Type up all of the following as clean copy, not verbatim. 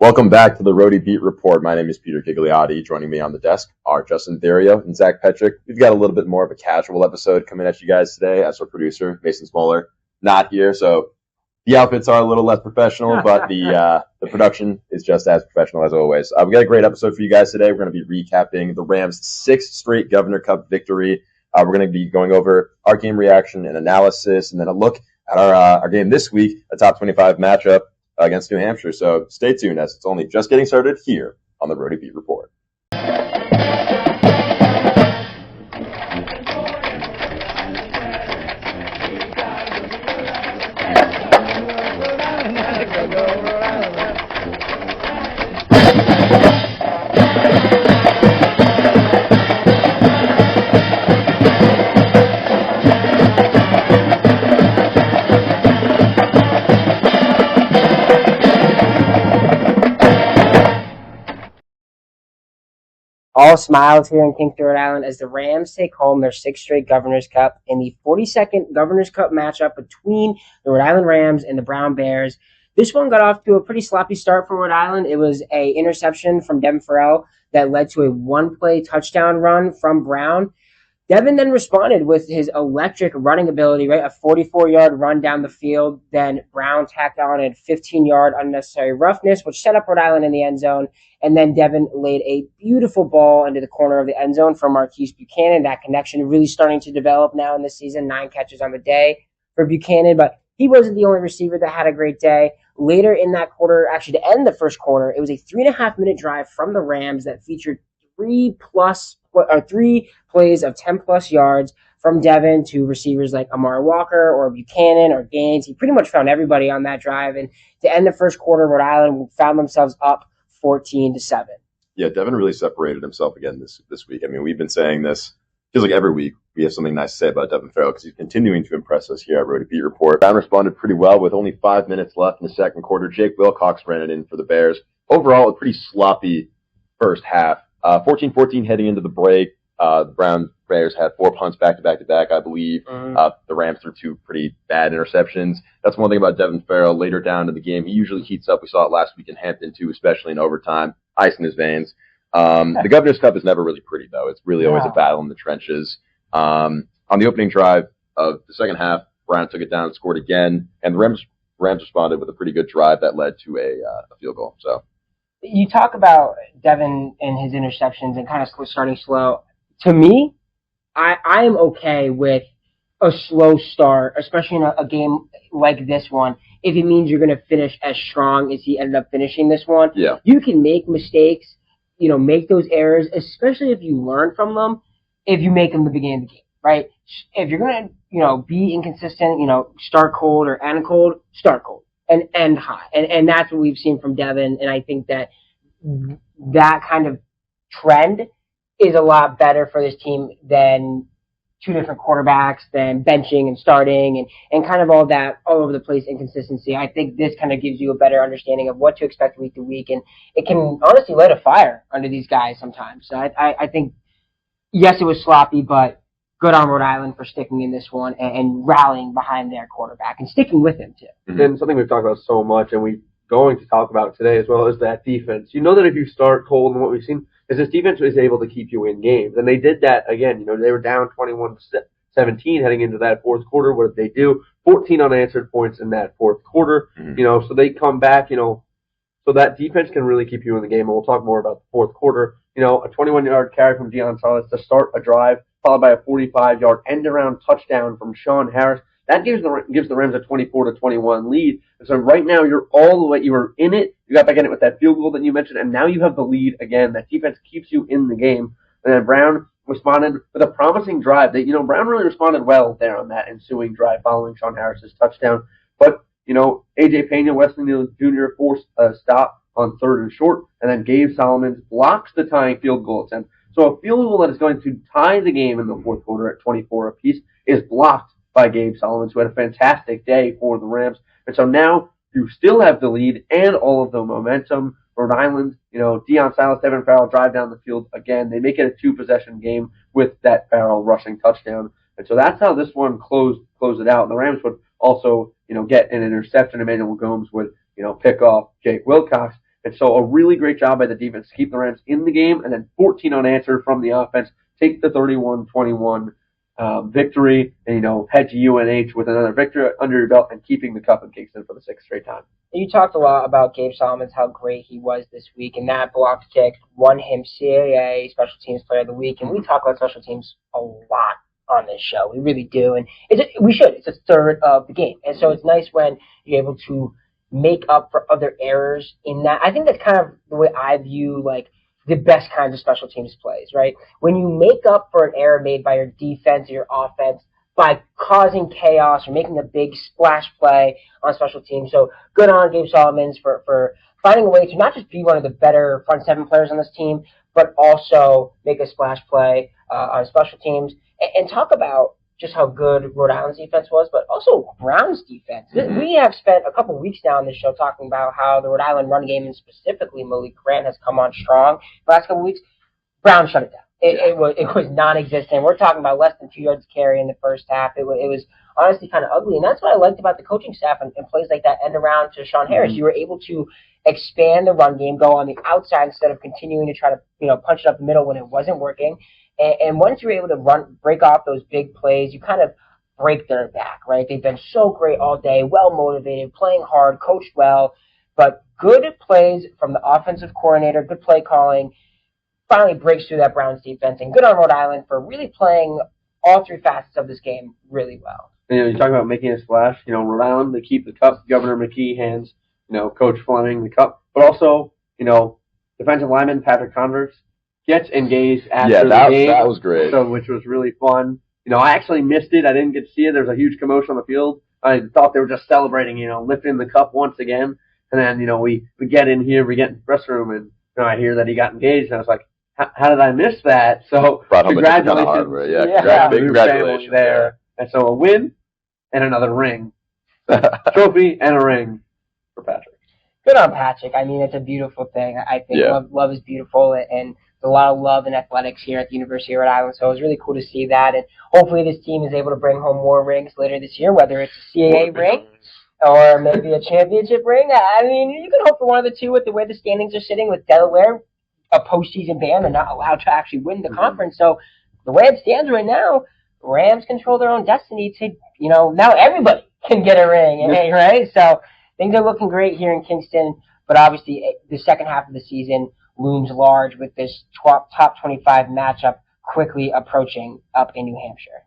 Welcome back to the Rhody Beat Report. My name is Peter Gigliotti. Joining me on the desk are Justin Therio and Zach Petrick. We've got a little bit more of a casual episode coming at you guys today as our producer, Mason Smoller, not here. So the outfits are a little less professional, but the production is just as professional as always. We got a great episode for you guys today. We're going to be recapping the Rams' sixth straight Governor Cup victory. We're going to be going over our game reaction and analysis, and then a look at our game this week, a top 25 matchup against New Hampshire. So stay tuned as it's only just getting started here on the Rhody Beat Report. All smiles here in Kingston, Rhode Island, as the Rams take home their sixth straight Governor's Cup in the 42nd Governor's Cup matchup between the Rhode Island Rams and the Brown Bears. This one got off to a pretty sloppy start for Rhode Island. It was an interception from Devin Farrell that led to a one-play touchdown run from Brown. Devin then responded with his electric running ability, right? A 44-yard run down the field. Then Brown tacked on a 15-yard unnecessary roughness, which set up Rhode Island in the end zone. And then Devin laid a beautiful ball into the corner of the end zone for Marquise Buchanan. That connection really starting to develop now in this season. 9 catches on the day for Buchanan, but he wasn't the only receiver that had a great day. Later in that quarter, actually to end the first quarter, it was a 3.5-minute drive from the Rams that featured three plays of 10-plus yards from Devin to receivers like Amari Walker or Buchanan or Gaines. He pretty much found everybody on that drive. And to end the first quarter, Rhode Island found themselves up 14-7. Yeah, Devin really separated himself again this week. I mean, we've been saying this, feels like every week we have something nice to say about Devin Farrell because he's continuing to impress us here at Rhody Beat Report. Brown responded pretty well with only 5 minutes left in the second quarter. Jake Wilcox ran it in for the Bears. Overall, a pretty sloppy first half. 14-14 heading into the break. The Brown Bears had 4 punts back-to-back, I believe. The Rams threw 2 pretty bad interceptions. That's one thing about Devin Farrell. Later down in the game, he usually heats up. We saw it last week in Hampton, too, especially in overtime. Ice in his veins. The Governor's Cup is never really pretty, though. It's really always a battle in the trenches. On the opening drive of the second half, Brown took it down and scored again. And the Rams responded with a pretty good drive that led to a field goal. So you talk about Devin and his interceptions and kind of starting slow. To me, I am okay with a slow start, especially in a game like this one, if it means you're going to finish as strong as he ended up finishing this one. Yeah. You can make mistakes, make those errors, especially if you learn from them, if you make them the beginning of the game, right? If you're going to, be inconsistent, start cold or end cold, start cold and end high. And that's what we've seen from Devin. And I think that kind of trend is a lot better for this team than 2 different quarterbacks, than benching and starting and kind of all that all over the place inconsistency. I think this kind of gives you a better understanding of what to expect week to week, and it can honestly light a fire under these guys sometimes. So I think, yes, it was sloppy, but good on Rhode Island for sticking in this one and rallying behind their quarterback and sticking with him too. Mm-hmm. And something we've talked about so much, and we're going to talk about today as well, is that defense. You know that if you start cold, and what we've seen is this defense is able to keep you in games. And they did that again. They were down 21-17 heading into that fourth quarter. What did they do? 14 unanswered points in that fourth quarter. Mm-hmm. So they come back, so that defense can really keep you in the game. And we'll talk more about the fourth quarter. A 21-yard carry from Deion Sanders to start a drive, followed by a 45-yard end-around touchdown from Sean Harris. That gives the Rams a 24-21 lead. And so right now you're all the way, you were in it. You got back in it with that field goal that you mentioned, and now you have the lead again. That defense keeps you in the game. And then Brown responded with a promising drive. Brown really responded well there on that ensuing drive following Sean Harris's touchdown. But, A.J. Pena, Wesley Neal Jr. forced a stop on 3rd and short, and then Gabe Solomon blocks the tying field goal attempt. So a field goal that is going to tie the game in the fourth quarter at 24 apiece is blocked by Gabe Solomon, who had a fantastic day for the Rams. And so now you still have the lead and all of the momentum. Rhode Island, Deion Sanders, Devin Farrell drive down the field again. They make it a 2-possession game with that Farrell rushing touchdown. And so that's how this one closed it out. And the Rams would also, get an interception. Emmanuel Gomes would, pick off Jake Wilcox. And so a really great job by the defense to keep the Rams in the game, and then 14 unanswered from the offense, take the 31-21 victory, and head to UNH with another victory under your belt and keeping the cup in Kingston for the 6th straight time. You talked a lot about Gabe Solomons, how great he was this week, and that blocked kick won him CAA Special Teams Player of the Week. And we talk about special teams a lot on this show. We really do, and we should. It's a third of the game, and so it's nice when you're able to make up for other errors in that. I think that's kind of the way I view the best kinds of special teams plays, right? When you make up for an error made by your defense or your offense by causing chaos or making a big splash play on special teams. So good on Gabe Solomons for finding a way to not just be one of the better front seven players on this team, but also make a splash play on special teams. And talk about just how good Rhode Island's defense was, but also Brown's defense. Mm-hmm. We have spent a couple weeks now on this show talking about how the Rhode Island run game, and specifically Malik Grant, has come on strong the last couple weeks. Brown shut it down. It was non-existent. We're talking about less than 2 yards carry in the first half. It was honestly kind of ugly, and that's what I liked about the coaching staff and plays like that end around to Sean Harris. Mm-hmm. You were able to expand the run game, go on the outside instead of continuing to try to punch it up the middle when it wasn't working. And once you're able to break off those big plays, you kind of break their back, right? They've been so great all day, well motivated, playing hard, coached well, but good plays from the offensive coordinator, good play calling, finally breaks through that Browns defense. And good on Rhode Island for really playing all three facets of this game really well. You talk about making a splash. Rhode Island, they keep the cup. Governor McKee hands, Coach Fleming the cup. But also, defensive lineman Patrick Converse gets engaged after the game. Yeah, that was great. So, which was really fun. I actually missed it. I didn't get to see it. There was a huge commotion on the field. I thought they were just celebrating, lifting the cup once again. And then, we get in here, we get in the press room, and I hear that he got engaged. And I was like, how did I miss that? So, congratulations. Big congratulations there. And so a win and another ring. Trophy and a ring for Patrick. Good on Patrick. I mean, it's a beautiful thing. I think love is beautiful, and a lot of love in athletics here at the University of Rhode Island, so it was really cool to see that. And hopefully this team is able to bring home more rings later this year, whether it's a CAA ring or maybe a championship ring. I mean, you can hope for one of the two with the way the standings are sitting with Delaware, a postseason ban. They're not allowed to actually win the conference. So the way it stands right now, Rams control their own destiny to, now everybody can get a ring, right? So things are looking great here in Kingston, but obviously the second half of the season looms large with this top 25 matchup quickly approaching up in New Hampshire.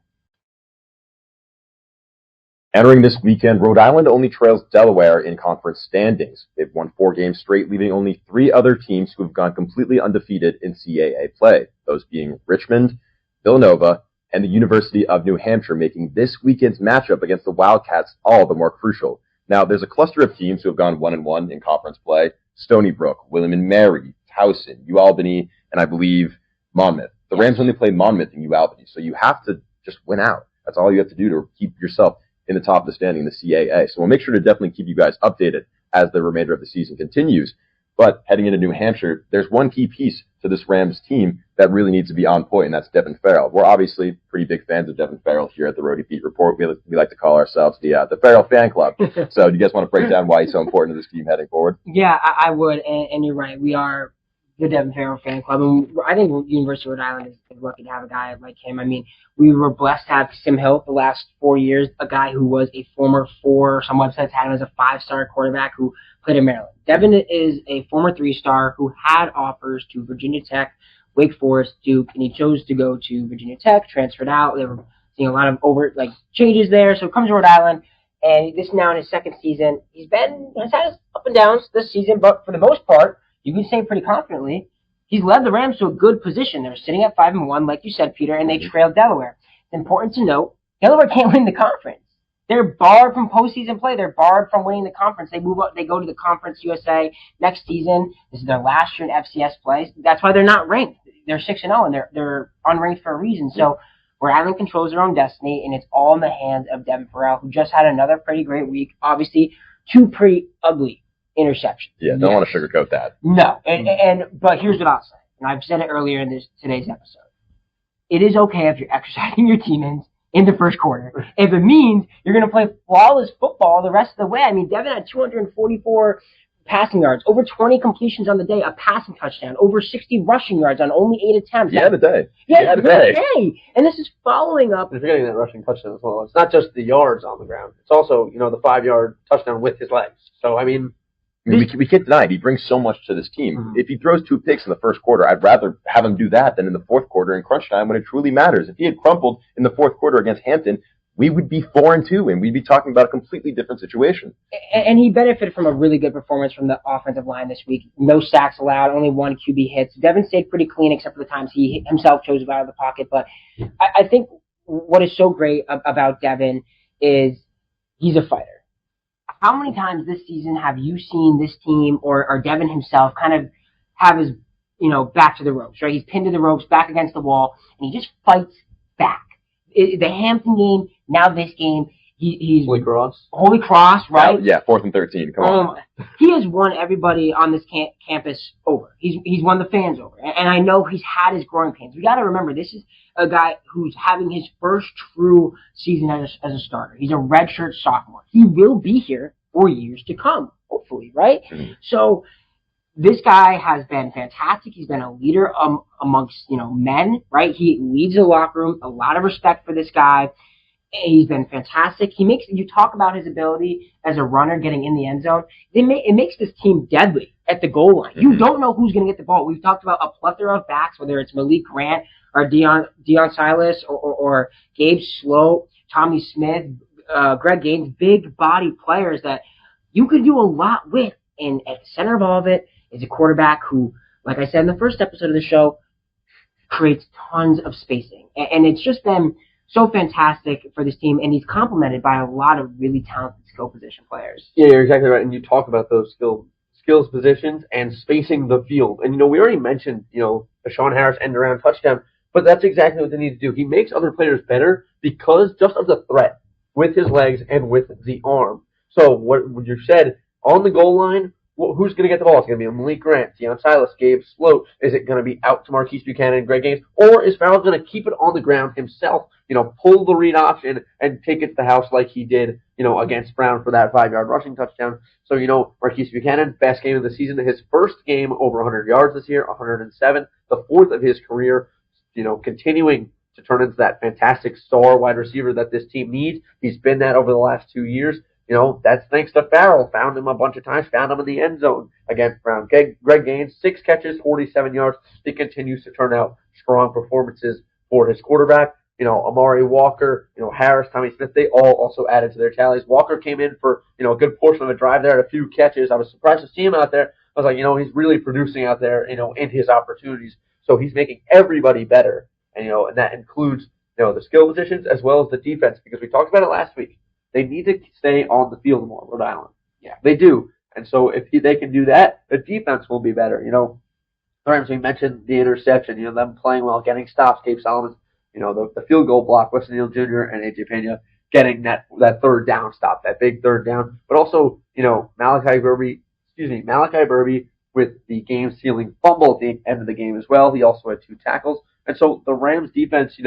Entering this weekend, Rhode Island only trails Delaware in conference standings. They've won 4 games straight, leaving only 3 other teams who have gone completely undefeated in CAA play, those being Richmond, Villanova, and the University of New Hampshire, making this weekend's matchup against the Wildcats all the more crucial. Now, there's a cluster of teams who have gone 1-1 in conference play: Stony Brook, William & Mary, Towson, UAlbany, and I believe Monmouth. The Rams only play Monmouth and UAlbany, so you have to just win out. That's all you have to do to keep yourself in the top of the standing in the CAA. So we'll make sure to definitely keep you guys updated as the remainder of the season continues. But heading into New Hampshire, there's one key piece to this Rams team that really needs to be on point, and that's Devin Farrell. We're obviously pretty big fans of Devin Farrell here at the Rhody Beat Report. We like to call ourselves the Farrell fan club. So do you guys want to break down why he's so important to this team heading forward? Yeah, I would, and you're right. We are the Devin Farrell fan club. And I think the University of Rhode Island is lucky to have a guy like him. I mean, we were blessed to have Sim Hill the last 4 years, a guy who was a former some websites had him as a 5-star quarterback who played in Maryland. Devin is a former 3-star who had offers to Virginia Tech, Wake Forest, Duke, and he chose to go to Virginia Tech, transferred out. They were seeing a lot of changes there. So comes to Rhode Island, and this is now in his second season. He's had his up and downs this season, but for the most part, you can say pretty confidently, he's led the Rams to a good position. They're sitting at 5-1, like you said, Peter, and they trailed Delaware. It's important to note, Delaware can't win the conference. They're barred from postseason play. They're barred from winning the conference. They move up. They go to the Conference USA next season. This is their last year in FCS play. That's why they're not ranked. They're 6-0, and they're unranked for a reason. So Rhode Island controls their own destiny, and it's all in the hands of Devin Farrell, who just had another pretty great week. Obviously, 2 pretty ugly interceptions. Yeah, don't want to sugarcoat that. No, but here's what I'll say, and I've said it earlier in today's episode. It is okay if you're exercising your demons in the first quarter. If it means you're going to play flawless football the rest of the way. I mean, Devin had 244 passing yards, over 20 completions on the day, a passing touchdown, over 60 rushing yards on only 8 attempts. He had a day. Yeah, he had a day. And this is following up. And forgetting that rushing touchdown as well. It's not just the yards on the ground. It's also, the 5-yard touchdown with his legs. So, I mean, we can't deny it. He brings so much to this team. Mm-hmm. If he throws 2 picks in the first quarter, I'd rather have him do that than in the fourth quarter in crunch time when it truly matters. If he had crumpled in the fourth quarter against Hampton, we would be 4-2, and we'd be talking about a completely different situation. And he benefited from a really good performance from the offensive line this week. No sacks allowed, only 1 QB hits. Devin stayed pretty clean except for the times he himself chose to go out of the pocket. But I think what is so great about Devin is he's a fighter. How many times this season have you seen this team or Devin himself kind of have his, back to the ropes, right? He's pinned to the ropes, back against the wall, and he just fights back. The Hampton game, now this game, he's Holy Cross, right? Yeah, 4th and 13. Come on. He has won everybody on this campus over. He's won the fans over, and I know he's had his growing pains. We got to remember, this is a guy who's having his first true season as a starter. He's a redshirt sophomore. He will be here for years to come, hopefully, right? Mm-hmm. So this guy has been fantastic. He's been a leader amongst men, right? He leads the locker room. A lot of respect for this guy. He's been fantastic. You talk about his ability as a runner getting in the end zone. It makes this team deadly at the goal line. You don't know who's going to get the ball. We've talked about a plethora of backs, whether it's Malik Grant or Dion Silas or Gabe Sloat, Tommy Smith, Greg Gaines, big body players that you could do a lot with. And at the center of all of it is a quarterback who, like I said in the first episode of the show, creates tons of spacing. And it's just been so fantastic for this team, and he's complemented by a lot of really talented skill position players. Yeah, you're exactly right. And you talk about those skills positions and spacing the field. And, we already mentioned, the Sean Harris end-around touchdown, but that's exactly what they need to do. He makes other players better because just of the threat with his legs and with the arm. So what you said, on the goal line, who's going to get the ball? It's going to be Malik Grant, Dion Silas, Gabe Sloat. Is it going to be out to Marquise Buchanan and Greg Gaines? Or is Farrell going to keep it on the ground himself, pull the read option and take it to the house like he did, against Brown for that 5-yard rushing touchdown? So, Marquise Buchanan, best game of the season. His first game over 100 yards this year, 107, the 4th of his career, continuing to turn into that fantastic star wide receiver that this team needs. He's been that over the last 2 years. That's thanks to Farrell. Found him a bunch of times. Found him in the end zone against Brown. Greg Gaines, 6 catches, 47 yards. He continues to turn out strong performances for his quarterback. Amari Walker, Harris, Tommy Smith, they all also added to their tallies. Walker came in for, a good portion of a drive there, had a few catches. I was surprised to see him out there. I was like, he's really producing out there, in his opportunities. So he's making everybody better. And, and that includes, the skill positions as well as the defense, because we talked about it last week. They need to stay on the field more, Rhode Island. Yeah, they do. And so if they can do that, the defense will be better. Rams, we mentioned the interception, them playing well, getting stops, Gabe Solomon, the field goal block, Weston Neal Jr. and A.J. Pena getting that third down stop, that big third down. But also, Malachi Burby with the game-sealing fumble at the end of the game as well. He also had 2 tackles. And so the Rams defense,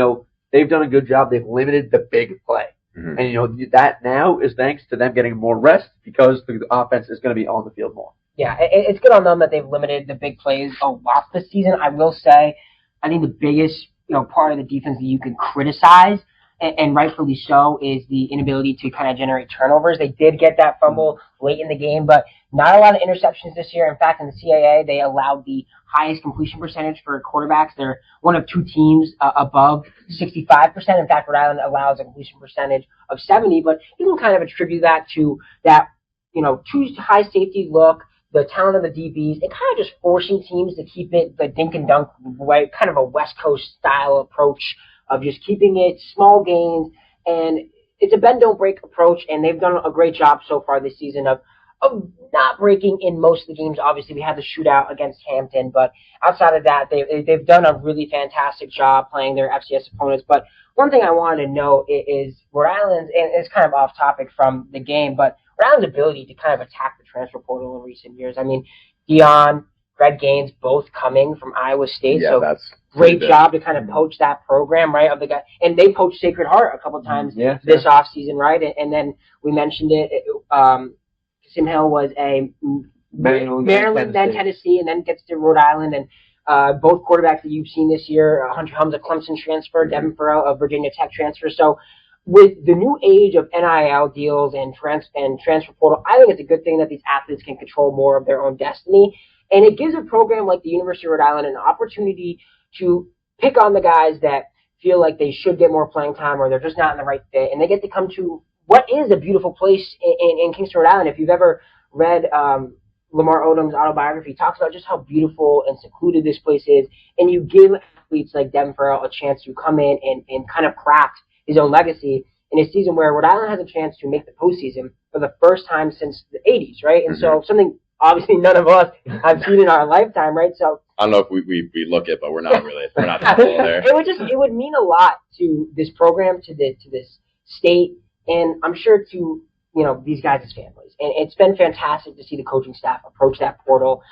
they've done a good job. They've limited the big play. Mm-hmm. And, that now is thanks to them getting more rest because the offense is going to be on the field more. Yeah, it's good on them that they've limited the big plays a lot this season. I will say, I think the biggest part of the defense that you can criticize, and rightfully so, is the inability to kind of generate turnovers. They did get that fumble late in the game, but not a lot of interceptions this year. In fact, in the CAA, they allowed the highest completion percentage for quarterbacks. They're one of 2 teams above 65%. In fact, Rhode Island allows a completion percentage of 70%, but you can kind of attribute that to that, 2 high safety look, the talent of the DBs, and kind of just forcing teams to keep it the dink and dunk way, kind of a West Coast style approach of just keeping it small gains. And it's a bend don't break approach, and they've done a great job so far this season of not breaking in most of the games. Obviously, we had the shootout against Hampton, but outside of that, they've done a really fantastic job playing their FCS opponents. But one thing I wanted to note is Rhode Island's, and it's kind of off topic from the game, but Rhode Island's ability to kind of attack the transfer portal in recent years. I mean, Dion, Greg Gaines, both coming from Iowa State, so that's great job to kind of poach that program, right? Of the guy, and they poached Sacred Heart a couple times this offseason, right? And then we mentioned it. Sim Hill was a Maryland, then Tennessee, and then gets to Rhode Island. And both quarterbacks that you've seen this year, Hunter Helms, a Clemson transfer, Devin Farrell, a Virginia Tech transfer. So with the new age of NIL deals and transfer portal, I think it's a good thing that these athletes can control more of their own destiny. And it gives a program like the University of Rhode Island an opportunity to pick on the guys that feel like they should get more playing time or they're just not in the right fit. And they get to come to what is a beautiful place in Kingston, Rhode Island. If you've ever read Lamar Odom's autobiography, he talks about just how beautiful and secluded this place is. And you give athletes like Devin Farrell a chance to come in and kind of craft his own legacy in a season where Rhode Island has a chance to make the postseason for the first time since the 80s, right? And so something obviously none of us have seen in our lifetime, right? So I don't know if we look it, but we're not that cool there. It would mean a lot to this program, to this state, and I'm sure to these guys' families. And it's been fantastic to see the coaching staff approach that portal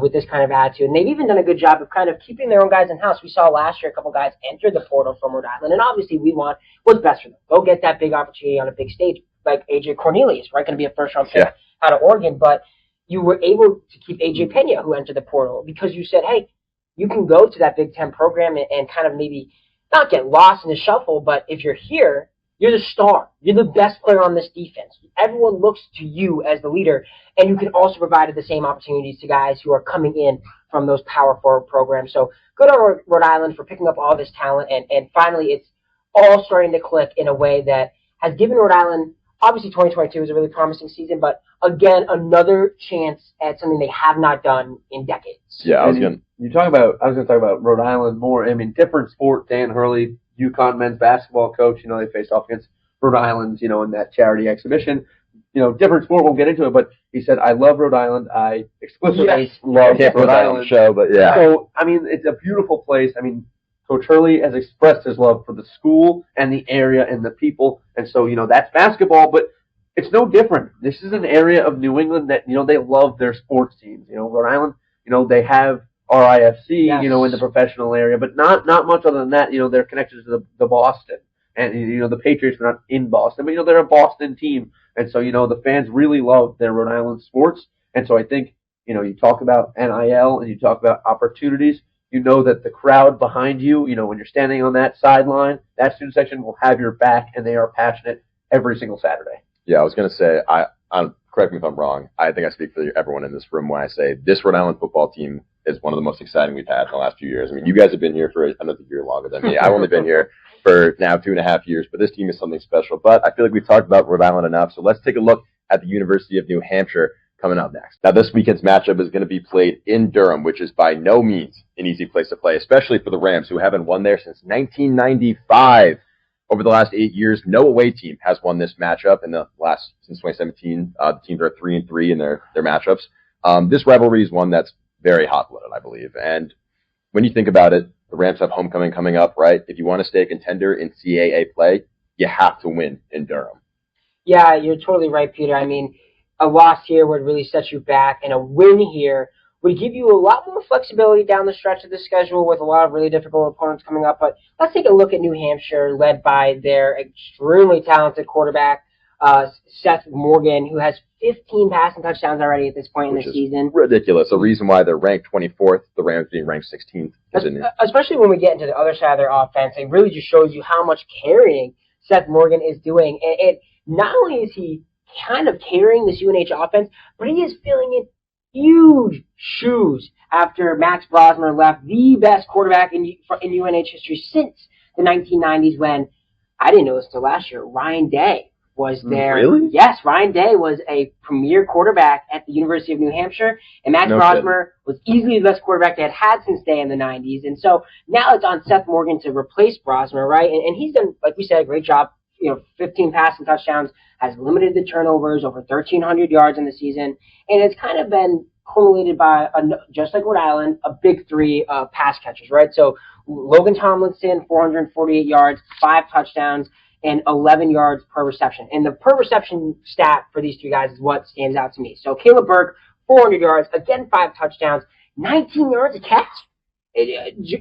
with this kind of attitude. And they've even done a good job of kind of keeping their own guys in-house. We saw last year a couple guys enter the portal from Rhode Island, and obviously we want what's best for them. Go get that big opportunity on a big stage, like AJ Cornelius, right? Going to be a first-round pick out of Oregon, but you were able to keep AJ Pena, who entered the portal, because you said, hey, you can go to that Big Ten program and kind of maybe not get lost in the shuffle, but if you're here, you're the star. You're the best player on this defense. Everyone looks to you as the leader, and you can also provide the same opportunities to guys who are coming in from those Power Forward programs. So good on Rhode Island for picking up all this talent, and finally it's all starting to click in a way that has given Rhode Island, obviously 2022 was a really promising season, but again, another chance at something they have not done in decades. Yeah, I was going to talk about Rhode Island more. I mean, different sport. Dan Hurley, UConn men's basketball coach, they faced off against Rhode Island, in that charity exhibition. Different sport, won't get into it, but he said, I love Rhode Island. I explicitly love Rhode Island. Show, but yeah. So, I mean, it's a beautiful place. I mean, Coach Hurley has expressed his love for the school and the area and the people. And so, that's basketball, but it's no different. This is an area of New England that, they love their sports teams. Rhode Island, they have RIFC, in the professional area, but not much other than that. They're connected to the Boston, and the Patriots are not in Boston, but they're a Boston team, and so the fans really love their Rhode Island sports, and so I think you talk about NIL and you talk about opportunities. That the crowd behind you, when you're standing on that sideline, that student section will have your back, and they are passionate every single Saturday. Yeah, I was going to say, correct me if I'm wrong. I think I speak for everyone in this room when I say this Rhode Island football team is one of the most exciting we've had in the last few years. I mean, you guys have been here for another year longer than me. I've only been here for now 2.5 years, but this team is something special. But I feel like we've talked about Rhode Island enough, so let's take a look at the University of New Hampshire coming up next. Now, this weekend's matchup is going to be played in Durham, which is by no means an easy place to play, especially for the Rams, who haven't won there since 1995. Over the last 8 years, no away team has won this matchup since 2017. The teams are 3-3 in their matchups. This rivalry is one that's very hot-blooded, I believe. And when you think about it, the Rams have homecoming coming up, right? If you want to stay a contender in CAA play, you have to win in Durham. Yeah, you're totally right, Peter. I mean, a loss here would really set you back, and a win here would give you a lot more flexibility down the stretch of the schedule with a lot of really difficult opponents coming up. But let's take a look at New Hampshire, led by their extremely talented quarterback, Seth Morgan, who has 15 passing touchdowns already at this point in the season. Ridiculous. The reason why they're ranked 24th, the Rams being ranked 16th. Especially when we get into the other side of their offense, it really just shows you how much carrying Seth Morgan is doing. And not only is he kind of carrying this UNH offense, but he is filling in huge shoes after Max Brosmer left, the best quarterback in UNH history since the 1990s, when, I didn't know this until last year, Ryan Day was there. Really? Yes, Ryan Day was a premier quarterback at the University of New Hampshire, and Max Brosmer was easily the best quarterback they had had since Day in the 90s. And so now it's on Seth Morgan to replace Brosmer, right? And he's done, like we said, a great job. 15 passing touchdowns, has limited the turnovers, over 1,300 yards in the season, and it's kind of been correlated by, just like Rhode Island, a big three pass catchers, right? So Logan Tomlinson, 448 yards, 5 touchdowns, and 11 yards per reception. And the per reception stat for these three guys is what stands out to me. So Caleb Burke, 400 yards, again 5 touchdowns, 19 yards a catch.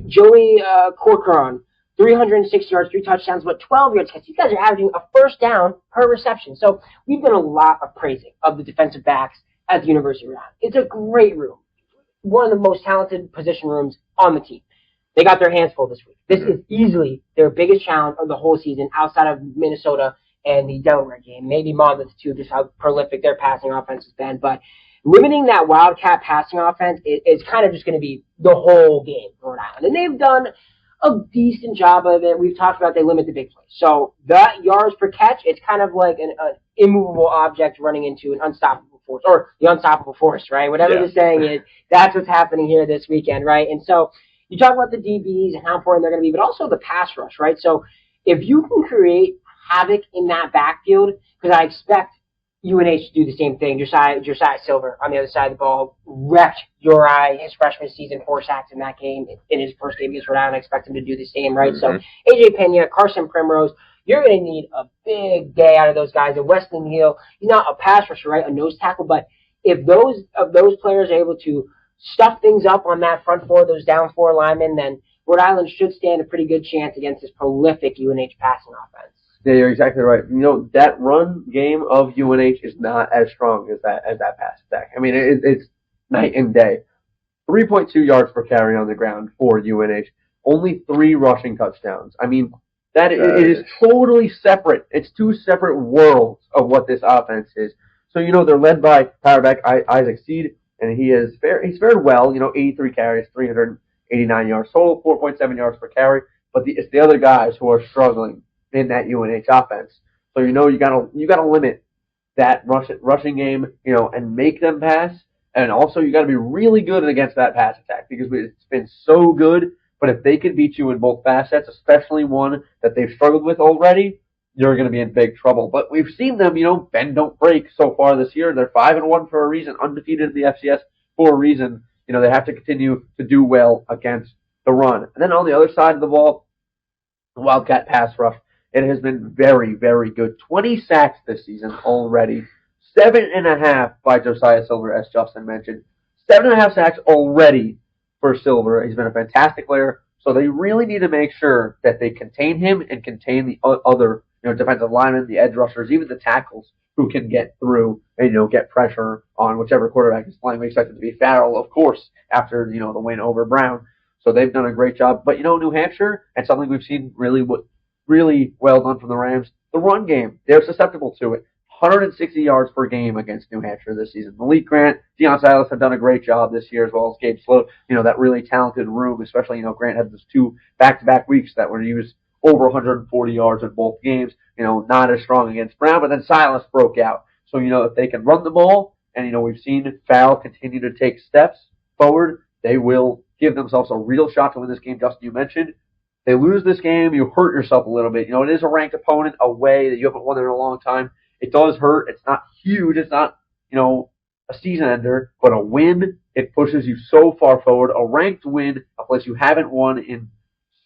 Joey Corcoran, 306 yards, 3 touchdowns, but 12 yards catch. These guys are averaging a first down per reception. So we've done a lot of praising of the defensive backs at the University of Rhode Island. It's a great room. One of the most talented position rooms on the team. They got their hands full this week. This is easily their biggest challenge of the whole season outside of Minnesota and the Delaware game. Maybe Monmouth too, just how prolific their passing offense has been. But limiting that Wildcat passing offense is kind of just going to be the whole game for Rhode Island. And they've done a decent job of it. We've talked about they limit the big plays. So that yards per catch, it's kind of like an immovable object running into an unstoppable force, or the unstoppable force, right? Whatever the saying is, that's what's happening here this weekend, right? And so you talk about the DBs and how important they're going to be, but also the pass rush, right? So if you can create havoc in that backfield, because I expect UNH to do the same thing. Josiah Silver on the other side of the ball wrecked Uri his freshman season, 4 sacks in that game in his first game against Rhode Island. I expect him to do the same, right? So AJ Pena, Carson Primrose, you're going to need a big day out of those guys. And Wesley Neal, he's not a pass rusher, right? A nose tackle, but if those players are able to stuff things up on that front four, those down 4 linemen, then Rhode Island should stand a pretty good chance against this prolific UNH passing offense. Yeah, you're exactly right. You know, that run game of UNH is not as strong as that pass attack. I mean, it's night and day. 3.2 yards per carry on the ground for UNH. Only 3 rushing touchdowns. I mean, it is totally separate. It's 2 separate worlds of what this offense is. So, you know, they're led by powerback Isaac Seed, and he's fared well. You know, 83 carries, 389 yards total, 4.7 yards per carry. But it's the other guys who are struggling in that UNH offense. So you know you gotta limit that rushing game, you know, and make them pass. And also you gotta be really good against that pass attack because it's been so good. But if they can beat you in both facets, especially one that they've struggled with already, you're gonna be in big trouble. But we've seen them, you know, bend don't break so far this year. They're 5-1 for a reason, undefeated in the FCS for a reason. You know, they have to continue to do well against the run. And then on the other side of the ball, the Wildcat pass rush. It has been very, very good. 20 sacks this season already. 7.5 by Josiah Silver, as Justin mentioned. 7.5 sacks already for Silver. He's been a fantastic player. So they really need to make sure that they contain him and contain the other, you know, defensive linemen, the edge rushers, even the tackles who can get through and, you know, get pressure on whichever quarterback is playing. We expect it to be Farrell, of course, after, you know, the win over Brown. So they've done a great job. But, you know, New Hampshire, and something we've seen really well done from the Rams, the run game. They're susceptible to it. 160 yards per game against New Hampshire this season. Malik Grant, Deion Silas have done a great job this year, as well as Gabe Sloat. You know, that really talented room, especially, you know, Grant had those 2 back-to-back weeks that were used over 140 yards in both games. You know, not as strong against Brown, but then Silas broke out. So, you know, if they can run the ball, and, you know, we've seen Farrell continue to take steps forward, they will give themselves a real shot to win this game. Justin, you mentioned, they lose this game, you hurt yourself a little bit. You know, it is a ranked opponent away that you haven't won in a long time. It does hurt. It's not huge. It's not, you know, a season ender, but a win, it pushes you so far forward. A ranked win, a place you haven't won in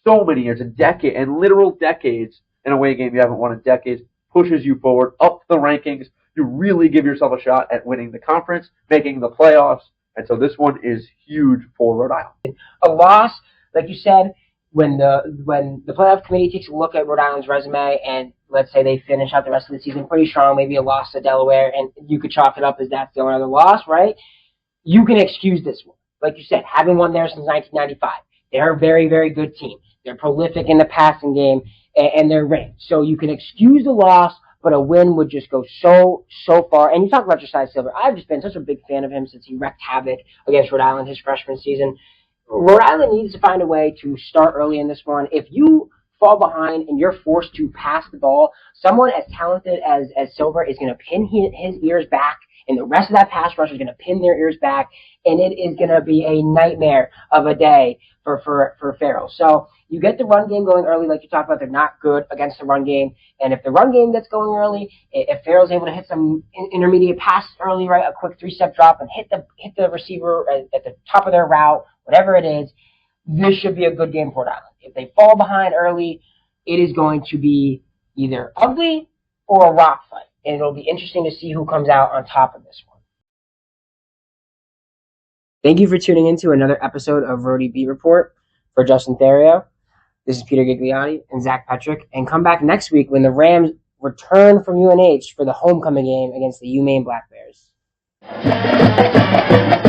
so many years, in literal decades, in a away game you haven't won in decades, pushes you forward, up the rankings. You really give yourself a shot at winning the conference, making the playoffs. And so this one is huge for Rhode Island. A loss, like you said, when the playoff committee takes a look at Rhode Island's resume and let's say they finish out the rest of the season pretty strong, maybe a loss to Delaware, and you could chalk it up as that's the only other loss, right? You can excuse this one. Like you said, having won there since 1995. They're a very, very good team. They're prolific in the passing game, and they're ranked. So you can excuse the loss, but a win would just go so far. And you talk about Josiah Silver. I've just been such a big fan of him since he wreaked havoc against Rhode Island his freshman season. Rhode Island needs to find a way to start early in this one. If you fall behind and you're forced to pass the ball, someone as talented as Silver is going to pin his ears back, and the rest of that pass rush is going to pin their ears back, and it is going to be a nightmare of a day for Farrell. So you get the run game going early, like you talked about. They're not good against the run game, and if the run game gets going early, if Farrell's able to hit some intermediate passes early, right, a quick 3-step drop and hit the receiver at the top of their route, whatever it is, this should be a good game for Rhode Island. If they fall behind early, it is going to be either ugly or a rock fight, and it'll be interesting to see who comes out on top of this one. Thank you for tuning in to another episode of Rhody Beat Report. For Justin Theriault, this is Peter Gigliotti and Zach Petrick, and come back next week when the Rams return from UNH for the homecoming game against the UMaine Black Bears. Rhody.